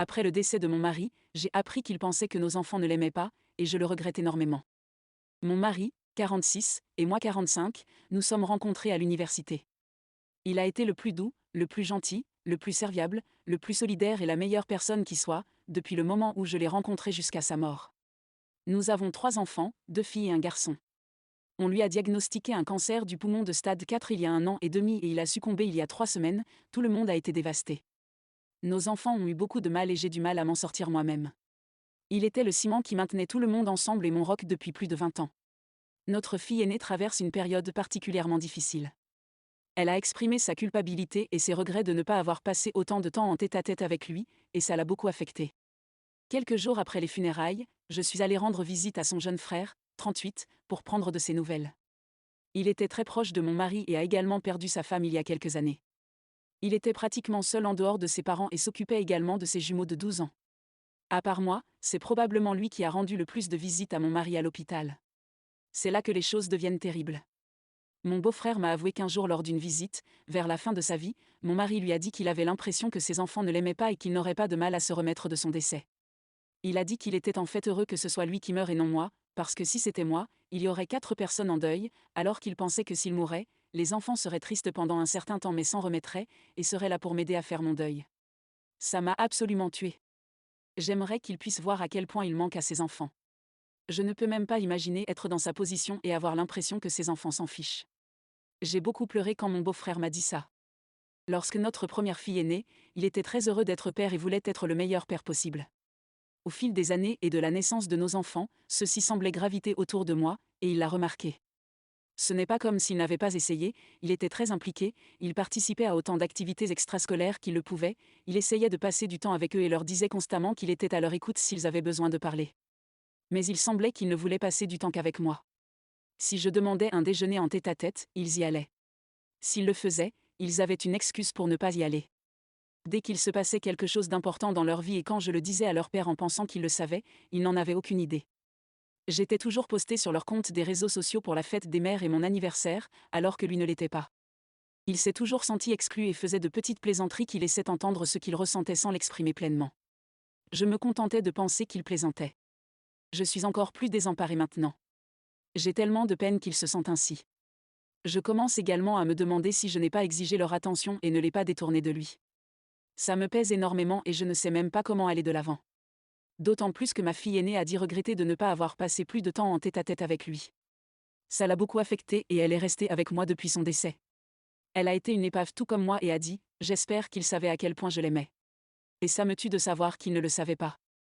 Après le décès de mon mari, j'ai appris qu'il pensait que nos enfants ne l'aimaient pas, et je le regrette énormément. Mon mari, 46, et moi 45, nous sommes rencontrés à l'université. Il a été le plus doux, le plus gentil, le plus serviable, le plus solidaire et la meilleure personne qui soit, depuis le moment où je l'ai rencontré jusqu'à sa mort. Nous avons 3 enfants, 2 filles et un garçon. On lui a diagnostiqué un cancer du poumon de stade 4 il y a 1 an et demi et il a succombé il y a 3 semaines, tout le monde a été dévasté. Nos enfants ont eu beaucoup de mal et j'ai du mal à m'en sortir moi-même. Il était le ciment qui maintenait tout le monde ensemble et mon roc depuis plus de 20 ans. Notre fille aînée traverse une période particulièrement difficile. Elle a exprimé sa culpabilité et ses regrets de ne pas avoir passé autant de temps en tête-à-tête avec lui, et ça l'a beaucoup affectée. Quelques jours après les funérailles, je suis allée rendre visite à son jeune frère, 38, pour prendre de ses nouvelles. Il était très proche de mon mari et a également perdu sa femme il y a quelques années. Il était pratiquement seul en dehors de ses parents et s'occupait également de ses jumeaux de 12 ans. À part moi, c'est probablement lui qui a rendu le plus de visites à mon mari à l'hôpital. C'est là que les choses deviennent terribles. Mon beau-frère m'a avoué qu'un jour lors d'une visite, vers la fin de sa vie, mon mari lui a dit qu'il avait l'impression que ses enfants ne l'aimaient pas et qu'il n'aurait pas de mal à se remettre de son décès. Il a dit qu'il était en fait heureux que ce soit lui qui meure et non moi, parce que si c'était moi, il y aurait 4 personnes en deuil, alors qu'il pensait que s'il mourait, les enfants seraient tristes pendant un certain temps mais s'en remettraient, et seraient là pour m'aider à faire mon deuil. Ça m'a absolument tué. J'aimerais qu'il puisse voir à quel point il manque à ses enfants. Je ne peux même pas imaginer être dans sa position et avoir l'impression que ses enfants s'en fichent. J'ai beaucoup pleuré quand mon beau-frère m'a dit ça. Lorsque notre première fille est née, il était très heureux d'être père et voulait être le meilleur père possible. Au fil des années et de la naissance de nos enfants, ceux-ci semblaient graviter autour de moi, et il l'a remarqué. Ce n'est pas comme s'il n'avait pas essayé, il était très impliqué, il participait à autant d'activités extrascolaires qu'il le pouvait, il essayait de passer du temps avec eux et leur disait constamment qu'il était à leur écoute s'ils avaient besoin de parler. Mais il semblait qu'il ne voulait passer du temps qu'avec moi. Si je demandais un déjeuner en tête-à-tête, ils y allaient. S'ils le faisaient, ils avaient une excuse pour ne pas y aller. Dès qu'il se passait quelque chose d'important dans leur vie et quand je le disais à leur père en pensant qu'ils le savaient, ils n'en avaient aucune idée. J'étais toujours postée sur leur compte des réseaux sociaux pour la fête des mères et mon anniversaire, alors que lui ne l'était pas. Il s'est toujours senti exclu et faisait de petites plaisanteries qui laissaient entendre ce qu'il ressentait sans l'exprimer pleinement. Je me contentais de penser qu'il plaisantait. Je suis encore plus désemparée maintenant. J'ai tellement de peine qu'ils se sentent ainsi. Je commence également à me demander si je n'ai pas exigé leur attention et ne l'ai pas détourné de lui. Ça me pèse énormément et je ne sais même pas comment aller de l'avant. D'autant plus que ma fille aînée a dit regretter de ne pas avoir passé plus de temps en tête-à-tête avec lui. Ça l'a beaucoup affectée et elle est restée avec moi depuis son décès. Elle a été une épave tout comme moi et a dit « J'espère qu'il savait à quel point je l'aimais. » Et ça me tue de savoir qu'il ne le savait pas.